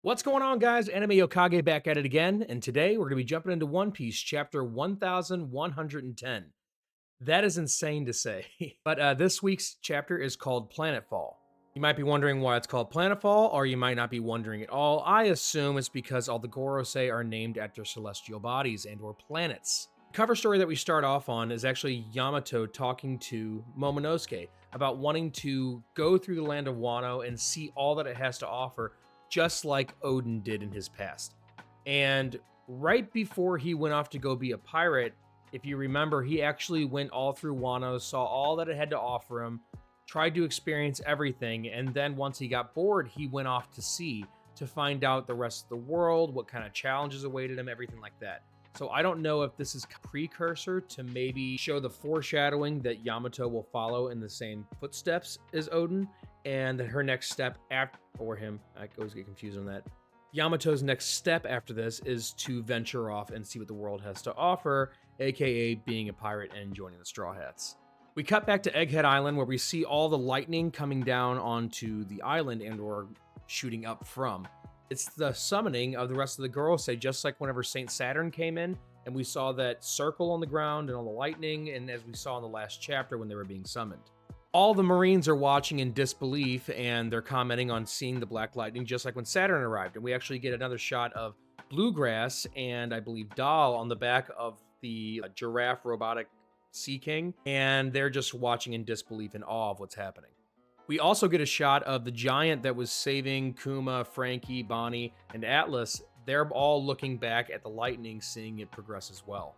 What's going on, guys? Anime Yokage back at it again, and today we're going to be jumping into One Piece chapter 1110. That is insane to say. But this week's chapter is called Planetfall. You might be wondering why it's called Planetfall, or you might not be wondering at all. I assume it's because all the Gorosei are named after celestial bodies and or planets. The cover story that we start off on is actually Yamato talking to Momonosuke about wanting to go through the land of Wano and see all that it has to offer, just like Odin did in his past. And right before he went off to go be a pirate, if you remember, he actually went all through Wano, saw all that it had to offer him, tried to experience everything, and then once he got bored, he went off to sea to find out the rest of the world, what kind of challenges awaited him, everything like that. So I don't know if this is a precursor to maybe show the foreshadowing that Yamato will follow in the same footsteps as Odin, and that her next step after, or him, I always get confused on that. Yamato's next step after this is to venture off and see what the world has to offer, aka being a pirate and joining the Straw Hats. We cut back to Egghead Island, where we see all the lightning coming down onto the island and or shooting up from. It's the summoning of the rest of the Gorosei, just like whenever Saint Saturn came in, and we saw that circle on the ground and all the lightning, and as we saw in the last chapter when they were being summoned. All the Marines are watching in disbelief, and they're commenting on seeing the black lightning, just like when Saturn arrived. And we actually get another shot of Bluegrass and I believe Doll on the back of the giraffe robotic Sea King, and they're just watching in disbelief and awe of what's happening. We also get a shot of the giant that was saving Kuma, Frankie, Bonnie, and Atlas. They're all looking back at the lightning, seeing it progress as well.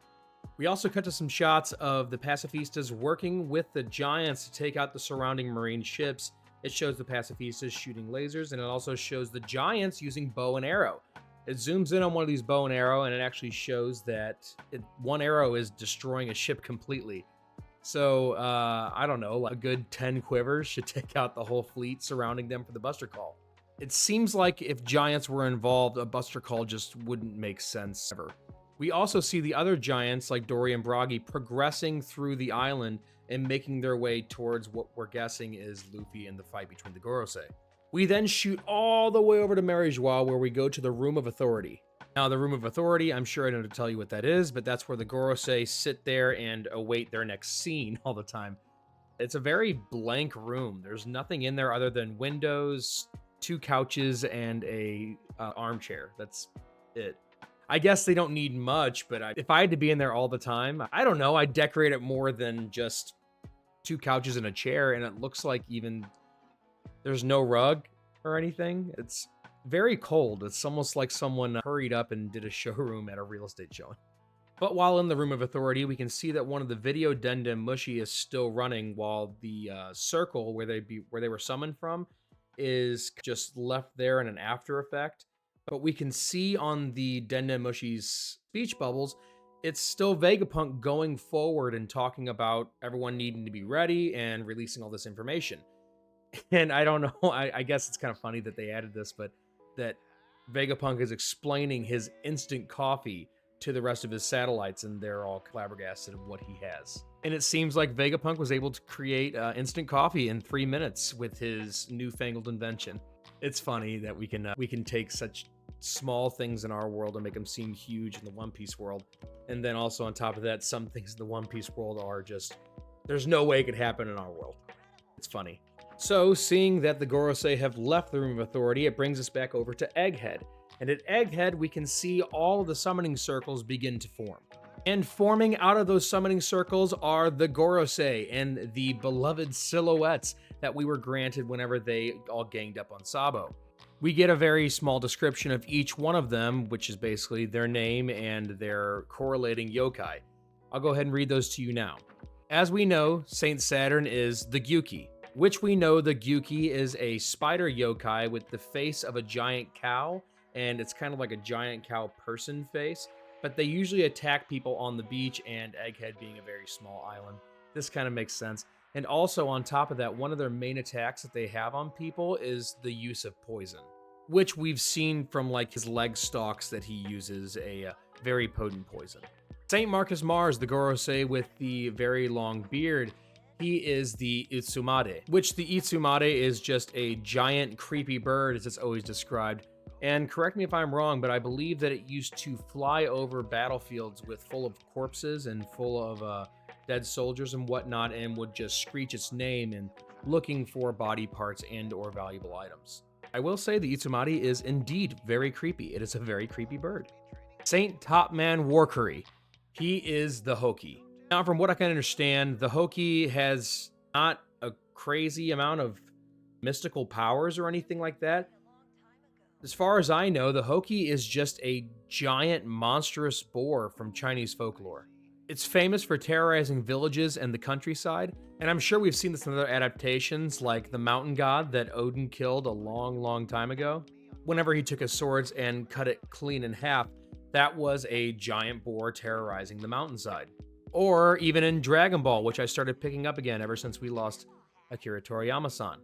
We also cut to some shots of the pacifistas working with the giants to take out the surrounding marine ships. It shows the pacifistas shooting lasers, and it also shows the giants using bow and arrow. It zooms in on one of these bow and arrow, and it actually shows that one arrow is destroying a ship completely. So, I don't know, like a good 10 quivers should take out the whole fleet surrounding them for the Buster Call. It seems like if giants were involved, a Buster Call just wouldn't make sense ever. We also see the other giants like Dory and Bragi progressing through the island and making their way towards what we're guessing is Luffy and the fight between the Gorosei. We then shoot all the way over to Venusjuro, where we go to the Room of Authority. Now, the Room of Authority, I'm sure I don't have to tell you what that is, but that's where the Gorosei sit there and await their next scene all the time. It's a very blank room. There's nothing in there other than windows, 2 couches, and a armchair. That's it. I guess they don't need much, but if I had to be in there all the time, I don't know, I'd decorate it more than just 2 couches and a chair, and it looks like even there's no rug or anything. It's very cold. It's almost like someone hurried up and did a showroom at a real estate showing. But while in the Room of Authority, we can see that one of the video Denden Mushi is still running, while the circle where they were summoned from is just left there in an after effect. But we can see on the Denden Mushi's speech bubbles, it's still Vegapunk going forward and talking about everyone needing to be ready and releasing all this information. And I don't know, I guess it's kind of funny that they added this, but that Vegapunk is explaining his instant coffee to the rest of his satellites, and they're all flabbergasted of what he has. And it seems like Vegapunk was able to create instant coffee in 3 minutes with his newfangled invention. It's funny that we can take such small things in our world and make them seem huge in the One Piece world. And then also on top of that, some things in the One Piece world are just, there's no way it could happen in our world. It's funny. So, seeing that the Gorosei have left the Room of Authority, it brings us back over to Egghead. And at Egghead, we can see all of the summoning circles begin to form. And forming out of those summoning circles are the Gorosei and the beloved silhouettes that we were granted whenever they all ganged up on Sabo. We get a very small description of each one of them, which is basically their name and their correlating yokai. I'll go ahead and read those to you now. As we know, Saint Saturn is the Gyuki, which we know the Gyuki is a spider yokai with the face of a giant cow, and it's kind of like a giant cow person face, but they usually attack people on the beach, and Egghead being a very small island, this kind of makes sense. And also on top of that, one of their main attacks that they have on people is the use of poison, which we've seen from like his leg stalks that he uses a very potent poison. Saint Marcus Mars, the Gorosei with the very long beard, he is the Itsumade, which the Itsumade is just a giant creepy bird, as it's always described. And correct me if I'm wrong, but I believe that it used to fly over battlefields with full of corpses and full of dead soldiers and whatnot, and would just screech its name and looking for body parts and or valuable items. I will say the Itsumari is indeed very creepy. It is a very creepy bird. Saint Topman Warcurry. He is the Hoki. Now, from what I can understand, the Hoki has not a crazy amount of mystical powers or anything like that. As far as I know, the Hoki is just a giant monstrous boar from Chinese folklore. It's famous for terrorizing villages and the countryside, and I'm sure we've seen this in other adaptations like the mountain god that Odin killed a long time ago. Whenever he took his swords and cut it clean in half, that was a giant boar terrorizing the mountainside. Or even in Dragon Ball, which I started picking up again ever since we lost Akira Toriyama-san.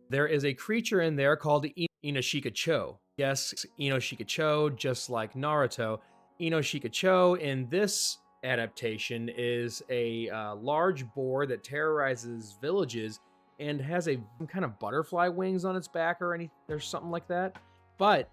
There is a creature in there called Inoshika Cho. Yes, Inoshika Cho, just like Naruto. Inoshika Cho in this adaptation is a large boar that terrorizes villages and has some kind of butterfly wings on its back there's something like that. But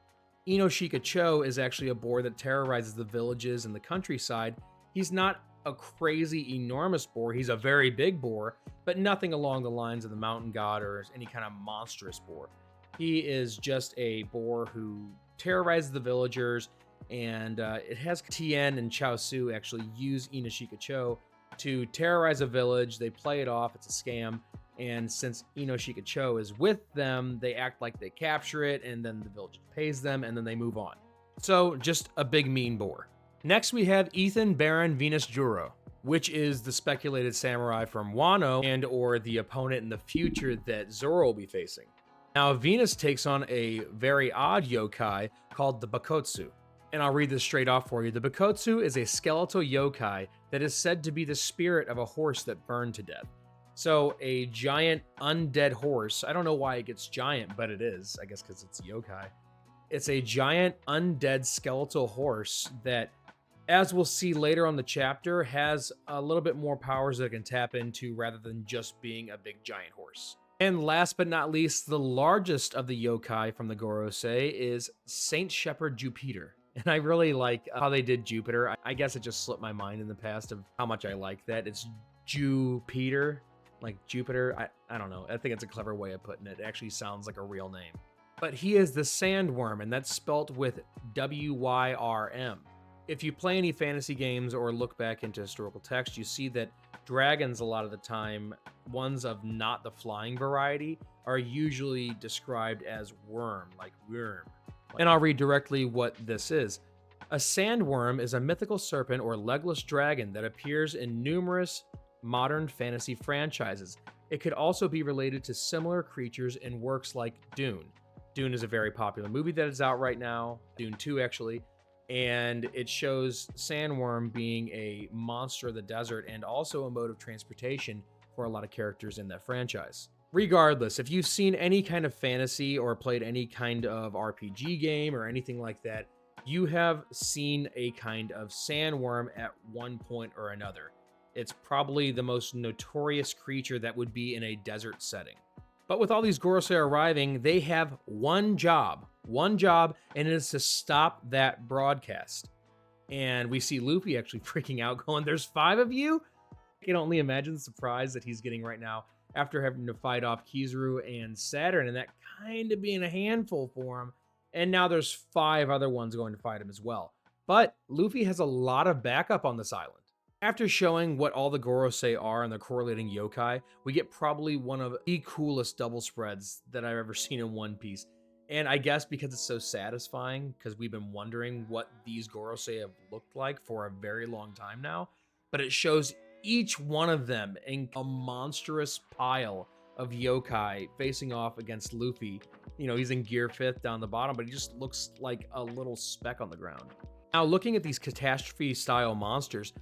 Inoshika Cho is actually a boar that terrorizes the villages and the countryside. He's not a crazy enormous boar. He's a very big boar, but nothing along the lines of the mountain god or any kind of monstrous boar. He is just a boar who terrorizes the villagers, and it has Tien and Chaosu actually use Inoshika Cho to terrorize a village. They play it off. It's a scam. And since Inoshika Cho is with them, they act like they capture it, and then the village pays them, and then they move on. So just a big mean boar. Next, we have Ethan Baron Venusjuro, which is the speculated samurai from Wano and or the opponent in the future that Zoro will be facing. Now, Venus takes on a very odd yokai called the Bakotsu. And I'll read this straight off for you. The Bakotsu is a skeletal yokai that is said to be the spirit of a horse that burned to death. So a giant undead horse, I don't know why it gets giant, but it is, I guess because it's yokai. It's a giant undead skeletal horse that, as we'll see later on the chapter, has a little bit more powers that it can tap into rather than just being a big giant horse. And last but not least, the largest of the yokai from the Gorosei is Saint Shepherd Jupiter. And I really like how they did Jupiter. I guess it just slipped my mind in the past of how much I like that. It's Jupiter, like Jupiter. I don't know. I think it's a clever way of putting it. It actually sounds like a real name. But he is the sandworm, and that's spelt with W-Y-R-M. If you play any fantasy games or look back into historical text, you see that dragons, a lot of the time, ones of not the flying variety, are usually described as worm, like worm. And I'll read directly what this is. A sandworm is a mythical serpent or legless dragon that appears in numerous modern fantasy franchises. It could also be related to similar creatures in works like Dune. Dune is a very popular movie that is out right now, Dune 2 actually, and it shows sandworm being a monster of the desert and also a mode of transportation for a lot of characters in that franchise. Regardless, if you've seen any kind of fantasy or played any kind of RPG game or anything like that, you have seen a kind of sandworm at one point or another. It's probably the most notorious creature that would be in a desert setting. But with all these Gorosei arriving, they have one job, and it is to stop that broadcast. And we see Luffy actually freaking out, going, "There's 5 of you?" I can only imagine the surprise that he's getting right now after having to fight off Kizaru and Saturn, and that kind of being a handful for him. And now there's 5 other ones going to fight him as well. But Luffy has a lot of backup on this island. After showing what all the Gorosei are and the correlating yokai, we get probably one of the coolest double spreads that I've ever seen in One Piece. And I guess because it's so satisfying, because we've been wondering what these Gorosei have looked like for a very long time now, but it shows each one of them in a monstrous pile of yokai facing off against Luffy. You know, he's in gear 5th down the bottom, but he just looks like a little speck on the ground. Now, looking at these catastrophe-style monsters,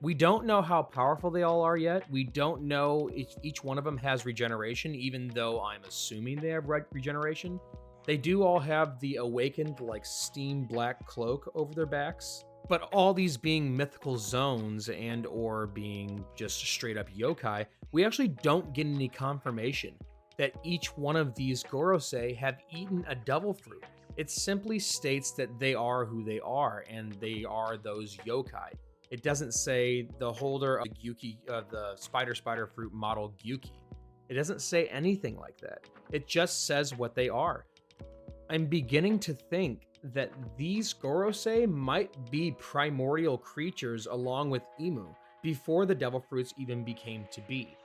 we don't know how powerful they all are yet. We don't know if each one of them has regeneration, even though I'm assuming they have regeneration. They do all have the awakened, like, steam black cloak over their backs. But all these being mythical zones and or being just straight up yokai, we actually don't get any confirmation that each one of these Gorosei have eaten a devil fruit. It simply states that they are who they are, and they are those yokai. It doesn't say the holder of the spider fruit model Gyuki. It doesn't say anything like that. It just says what they are. I'm beginning to think that these Gorosei might be primordial creatures along with Imu before the devil fruits even became to be.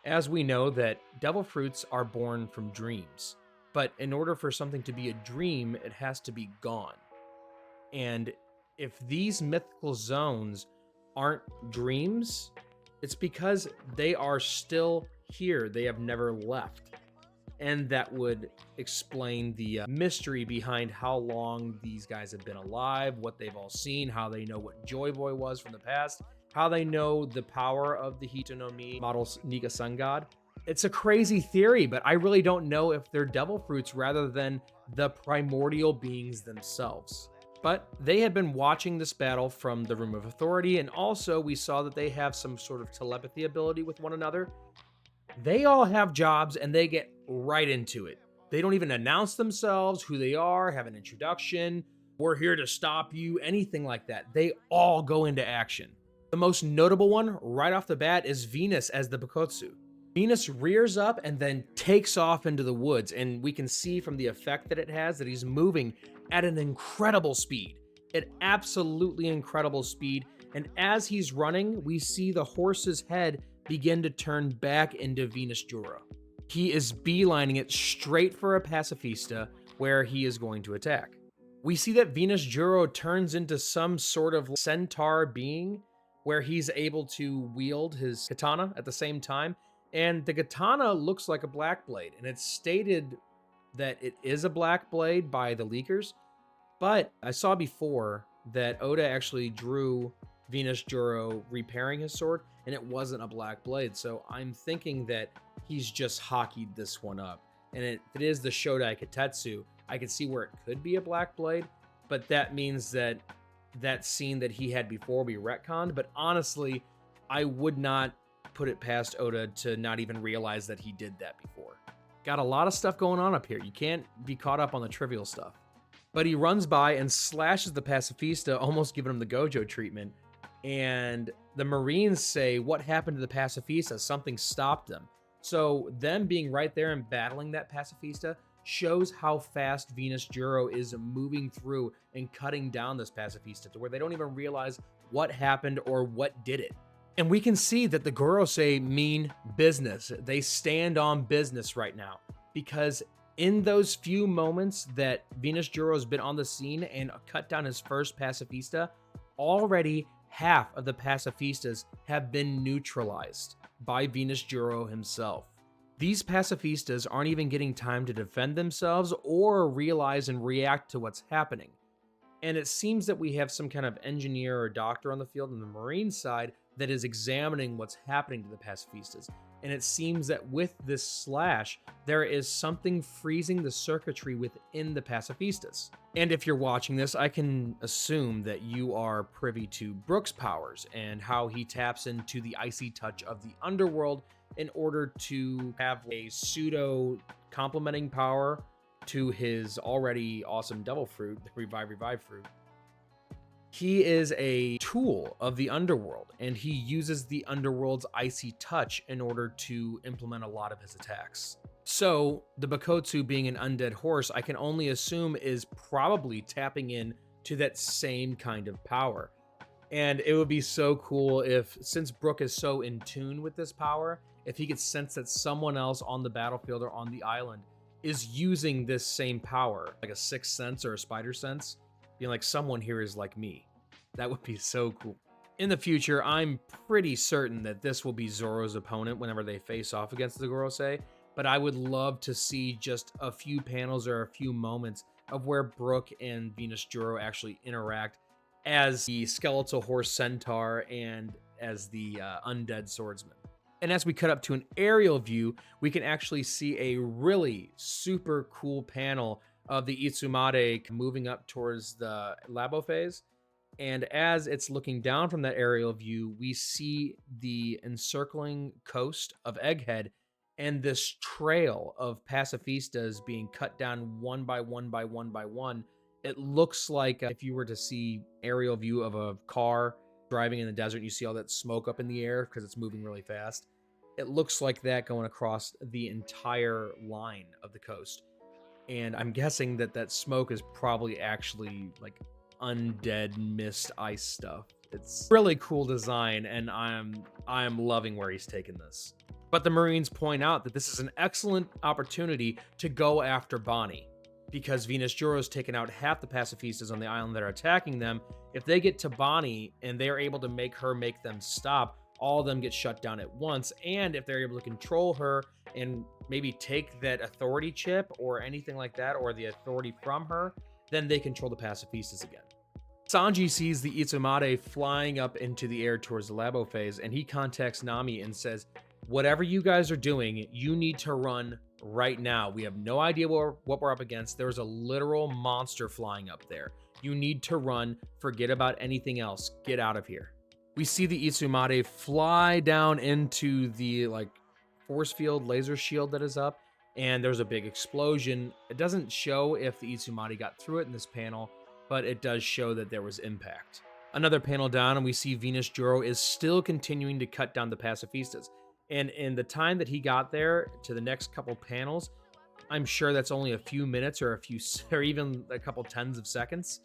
As we know that devil fruits are born from dreams, but in order for something to be a dream, it has to be gone. And if these mythical zones aren't dreams, it's because they are still here. They have never left. And that would explain the mystery behind how long these guys have been alive, what they've all seen, how they know what Joy Boy was from the past, how they know the power of the Hitonomi model Nika Sun God. It's a crazy theory, but I really don't know if they're devil fruits rather than the primordial beings themselves. But they had been watching this battle from the Room of Authority, and also we saw that they have some sort of telepathy ability with one another. They all have jobs and they get right into it. They don't even announce themselves, who they are, have an introduction, we're here to stop you, anything like that. They all go into action. The most notable one right off the bat is Venus as the Bakotsu. Venus rears up and then takes off into the woods, and we can see from the effect that it has that he's moving at an incredible speed. At absolutely incredible speed. And as he's running, we see the horse's head begin to turn back into Venusjuro. He is beelining it straight for a pacifista where he is going to attack. We see that Venusjuro turns into some sort of centaur being where he's able to wield his katana at the same time. And the katana looks like a black blade, and it's stated that it is a black blade by the leakers. But I saw before that Oda actually drew Venusjuro repairing his sword, and it wasn't a black blade. So I'm thinking that he's just hockeyed this one up. And if it is the Shodai Katetsu, I could see where it could be a black blade, but that means that that scene that he had before be retconned. But honestly, I would not put it past Oda to not even realize that he did that before. Got a lot of stuff going on up here. You can't be caught up on the trivial stuff. But he runs by and slashes the pacifista, almost giving him the Gojo treatment. And the Marines say, what happened to the pacifista? Something stopped them. So them being right there and battling that pacifista shows how fast Venusjuro is moving through and cutting down this pacifista to where they don't even realize what happened or what did it. And we can see that the Gorosei mean business. They stand on business right now because in those few moments that Venusjuro has been on the scene and cut down his first pacifista, already half of the pacifistas have been neutralized by Venusjuro himself. These pacifistas aren't even getting time to defend themselves or realize and react to what's happening. And it seems that we have some kind of engineer or doctor on the field on the Marine side that is examining what's happening to the pacifistas. And it seems that with this slash, there is something freezing the circuitry within the pacifistas. And if you're watching this, I can assume that you are privy to Brook's powers and how he taps into the icy touch of the underworld in order to have a pseudo complementing power to his already awesome devil fruit, the Revive fruit. He is a tool of the underworld, and he uses the underworld's icy touch in order to implement a lot of his attacks. So the Bakotsu being an undead horse, I can only assume is probably tapping in to that same kind of power. And it would be so cool if, since Brook is so in tune with this power, if he could sense that someone else on the battlefield or on the island is using this same power, like a sixth sense or a spider sense, being like, someone here is like me. That would be so cool. In the future, I'm pretty certain that this will be Zoro's opponent whenever they face off against the Gorosei, but I would love to see just a few panels or a few moments of where Brook and Venusjuro actually interact as the skeletal horse centaur and as the undead swordsman. And as we cut up to an aerial view, we can actually see a really super cool panel of the Itsumade moving up towards the Labo phase. And as it's looking down from that aerial view, we see the encircling coast of Egghead and this trail of pacifistas being cut down one by one by one by one. It looks like if you were to see aerial view of a car driving in the desert and you see all that smoke up in the air because it's moving really fast. It looks like that going across the entire line of the coast. And I'm guessing that that smoke is probably actually like undead mist ice stuff. It's really cool design, and I'm loving where he's taken this. But the Marines point out that this is an excellent opportunity to go after Bonnie, because Venusjuro's taken out half the pacifistas on the island that are attacking them. If they get to Bonnie and they're able to make them stop, all of them get shut down at once. And if they're able to control her and maybe take that authority chip or anything like that, or the authority from her, then they control the pacifistas again. Sanji sees the Itsumade flying up into the air towards the Labo phase, and he contacts Nami and says, whatever you guys are doing, you need to run right now. We have no idea what we're up against. There's a literal monster flying up there. You need to run. Forget about anything else. Get out of here. We see the Itsumade fly down into the force field laser shield that is up, and there's a big explosion. It doesn't show if the Itsumade got through it in this panel, but it does show that there was impact. Another panel down, and we see Venusjuro is still continuing to cut down the pacifistas. And in the time that he got there to the next couple panels, I'm sure that's only a few minutes or even a couple tens of seconds.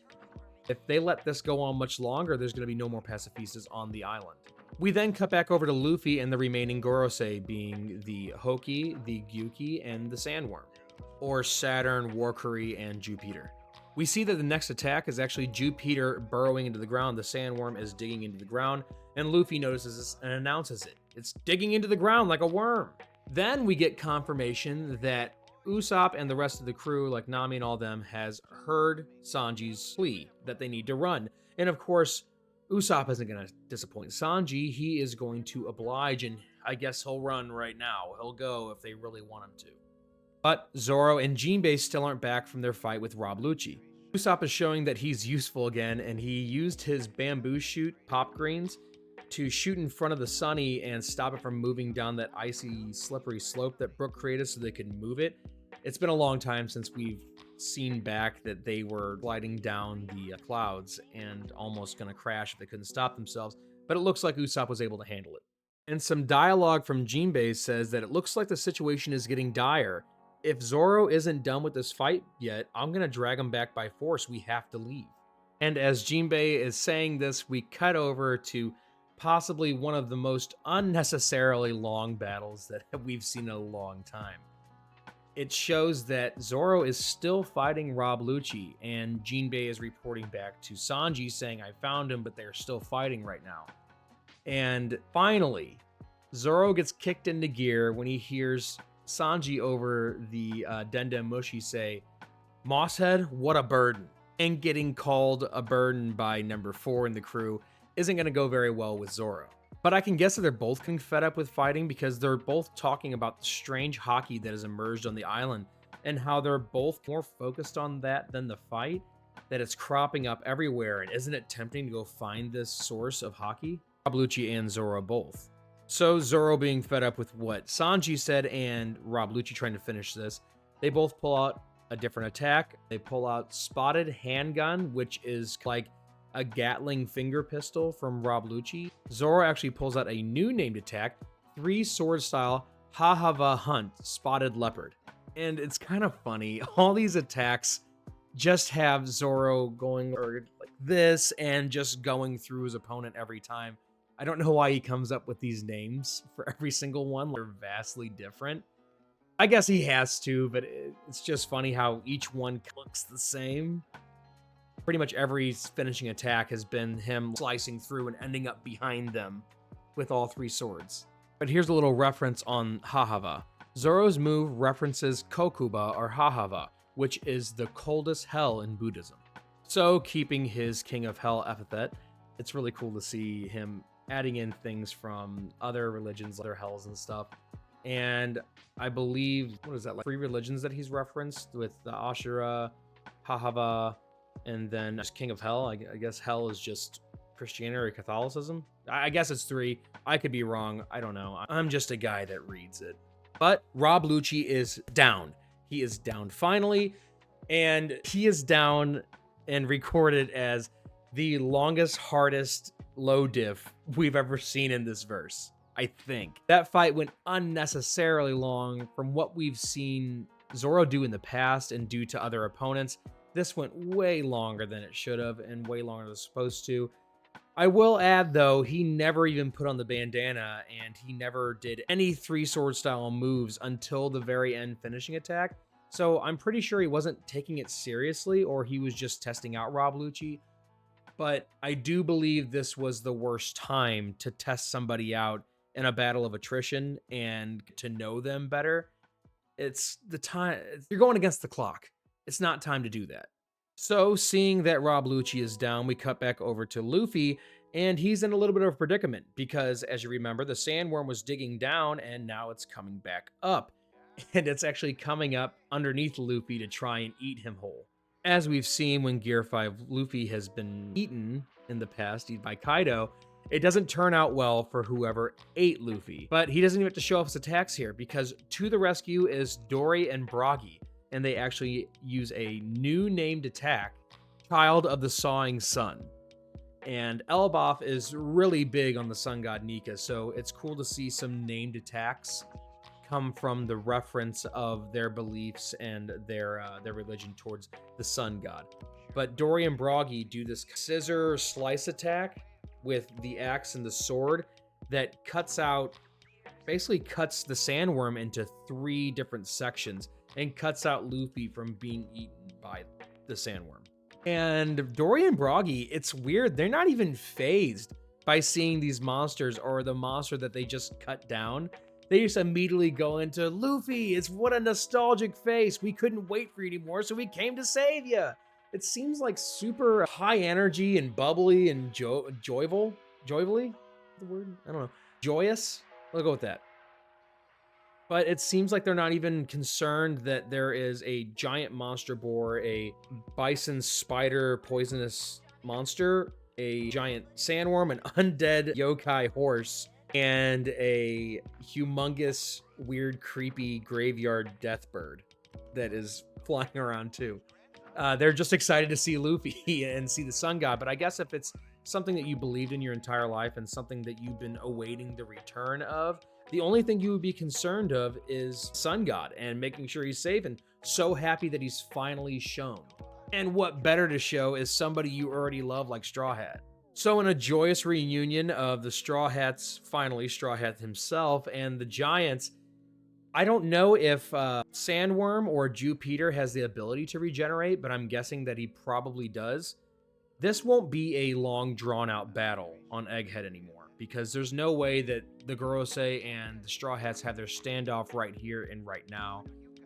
If they let this go on much longer, there's going to be no more pacifistas on the island. We then cut back over to Luffy and the remaining Gorosei, being the Hoki, the Gyuki, and the Sandworm, or Saturn, Warcurry, and Jupiter. We see that the next attack is actually Jupiter burrowing into the ground. The Sandworm is digging into the ground, and Luffy notices this and announces it. It's digging into the ground like a worm. Then we get confirmation that Usopp and the rest of the crew, like Nami and all them, has heard Sanji's plea that they need to run. And of course, Usopp isn't going to disappoint Sanji. He is going to oblige, and I guess he'll run right now. He'll go if they really want him to. But Zoro and Jinbei still aren't back from their fight with Rob Lucci. Usopp is showing that he's useful again, and he used his bamboo shoot pop greens to shoot in front of the Sunny and stop it from moving down that icy, slippery slope that Brook created so they could move it. It's been a long time since we've seen back that they were gliding down the clouds and almost going to crash if they couldn't stop themselves, but it looks like Usopp was able to handle it. And some dialogue from Jinbei says that it looks like the situation is getting dire. If Zoro isn't done with this fight yet, I'm going to drag him back by force. We have to leave. And as Jinbei is saying this, we cut over to possibly one of the most unnecessarily long battles that we've seen in a long time. It shows that Zoro is still fighting Rob Lucci, and Jinbei is reporting back to Sanji saying, I found him, but they're still fighting right now. And finally, Zoro gets kicked into gear when he hears Sanji over the Dendem Mushi say, Mosshead, what a burden. And getting called a burden by number 4 in the crew isn't going to go very well with Zoro. But I can guess that they're both getting fed up with fighting, because they're both talking about the strange hockey that has emerged on the island and how they're both more focused on that than the fight, that it's cropping up everywhere. And isn't it tempting to go find this source of hockey? Rob Lucci and Zoro both. So Zoro being fed up with what Sanji said and Rob Lucci trying to finish this, they both pull out a different attack. They pull out Spotted Handgun, which is like a Gatling finger pistol from Rob Lucci. Zoro actually pulls out a new named attack, 3 sword style Hahava Hunt Spotted Leopard. And it's kind of funny. All these attacks just have Zoro going like this and just going through his opponent every time. I don't know why he comes up with these names for every single one. They're vastly different. I guess he has to, but it's just funny how each one looks the same. Pretty much every finishing attack has been him slicing through and ending up behind them with all 3 swords. But here's a little reference on Hahava. Zoro's move references Kokuba or Hahava, which is the coldest hell in Buddhism. So keeping his King of Hell epithet, it's really cool to see him adding in things from other religions, other hells and stuff. And I believe, what is that, like 3 religions that he's referenced with the Ashura, Hahava, and then just King of Hell. I guess hell is just Christianity or Catholicism. I guess it's 3. I could be wrong. I don't know. I'm just a guy that reads it. But Rob Lucci is down. He is down finally, and he is down and recorded as the longest, hardest low diff we've ever seen in this verse, I think. That fight went unnecessarily long from what we've seen Zoro do in the past and do to other opponents. This went way longer than it should have and way longer than it was supposed to. I will add, though, he never even put on the bandana, and he never did any three sword style moves until the very end finishing attack. So I'm pretty sure he wasn't taking it seriously, or he was just testing out Rob Lucci. But I do believe this was the worst time to test somebody out in a battle of attrition and to know them better. It's the time, you're going against the clock. It's not time to do that. So, seeing that Rob Lucci is down, we cut back over to Luffy, and he's in a little bit of a predicament because, as you remember, the sandworm was digging down and now it's coming back up. And it's actually coming up underneath Luffy to try and eat him whole. As we've seen when Gear 5 Luffy has been eaten in the past, eaten by Kaido, it doesn't turn out well for whoever ate Luffy. But he doesn't even have to show off his attacks here because to the rescue is Dory and Broggy. And they actually use a new named attack, Child of the Sawing Sun. And Elbaf is really big on the sun god Nika, so it's cool to see some named attacks come from the reference of their beliefs and their religion towards the sun god. But Dory and Broggy do this scissor slice attack with the axe and the sword that basically cuts the sandworm into 3 different sections and cuts out Luffy from being eaten by the sandworm. And Dory and Broggy, it's weird. They're not even phased by seeing these monsters or the monster that they just cut down. They just immediately go into, Luffy, it's what a nostalgic face. We couldn't wait for you anymore, so we came to save you. It seems like super high energy and bubbly and joyful. Joyfully? The word? I don't know. Joyous? We'll go with that. But it seems like they're not even concerned that there is a giant monster boar, a bison spider poisonous monster, a giant sandworm, an undead yokai horse, and a humongous, weird, creepy graveyard death bird that is flying around too. They're just excited to see Luffy and see the sun god. But I guess if it's something that you believed in your entire life and something that you've been awaiting the return of, the only thing you would be concerned of is Sun God and making sure he's safe, and so happy that he's finally shown. And what better to show is somebody you already love like Straw Hat. So in a joyous reunion of the Straw Hats, finally Straw Hat himself, and the Giants, I don't know if Sandworm or Jupiter has the ability to regenerate, but I'm guessing that he probably does. This won't be a long drawn-out battle on Egghead anymore, because there's no way that the Gorosei and the Straw Hats have their standoff right here and right now.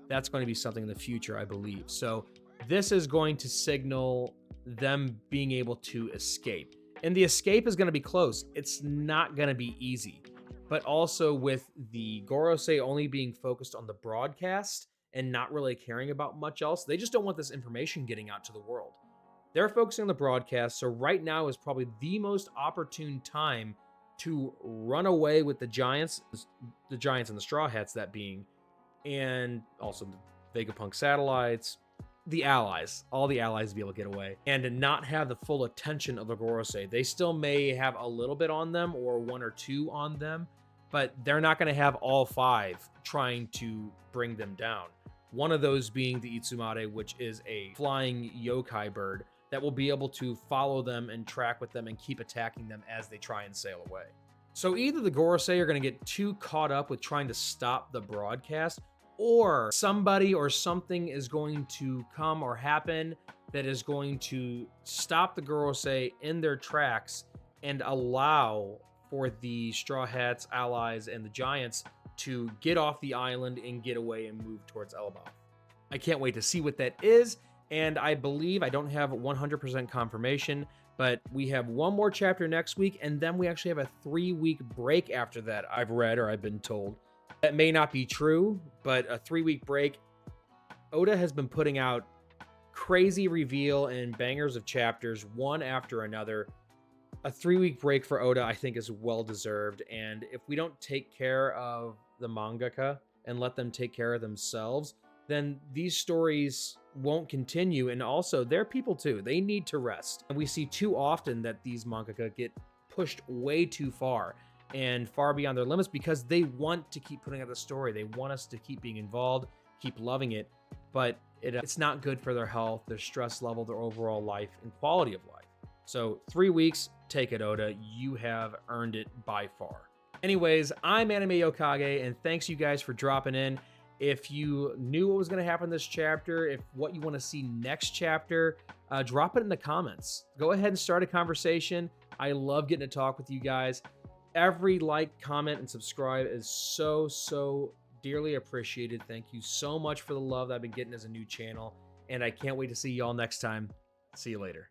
That's going to be something in the future, I believe. So this is going to signal them being able to escape. And the escape is going to be close. It's not going to be easy. But also with the Gorosei only being focused on the broadcast and not really caring about much else, they just don't want this information getting out to the world. They're focusing on the broadcast, so right now is probably the most opportune time to run away with the Giants and the Straw Hats, that being, and also the Vegapunk satellites, the allies, all the allies to be able to get away, and to not have the full attention of the Gorosei. They still may have a little bit on them, or 1 or 2 on them, but they're not going to have all 5 trying to bring them down. One of those being the Itsumade, which is a flying yokai bird that will be able to follow them and track with them and keep attacking them as they try and sail away. So either the Gorosei are going to get too caught up with trying to stop the broadcast, or somebody or something is going to come or happen that is going to stop the Gorosei in their tracks and allow for the Straw Hats, allies, and the Giants to get off the island and get away and move towards Elbaf. I can't wait to see what that is. And I believe, I don't have 100% confirmation, but we have 1 more chapter next week, and then we actually have a 3-week break after that, I've read or I've been told. That may not be true, but a 3-week break. Oda has been putting out crazy reveal and bangers of chapters, one after another. A 3-week break for Oda, I think, is well-deserved, and if we don't take care of the mangaka and let them take care of themselves, then these stories won't continue. And also, they're people too. They need to rest. And we see too often that these mangaka get pushed way too far and far beyond their limits because they want to keep putting out the story. They want us to keep being involved, keep loving it, but it's not good for their health, their stress level, their overall life, and quality of life. So 3 weeks, take it, Oda. You have earned it by far. Anyways, I'm Anime Yokage, and thanks you guys for dropping in. If you knew what was going to happen this chapter, if what you want to see next chapter, drop it in the comments. Go ahead and start a conversation. I love getting to talk with you guys. Every like, comment, and subscribe is so dearly appreciated. Thank you so much for the love that I've been getting as a new channel, and I can't wait to see y'all next time. See you later.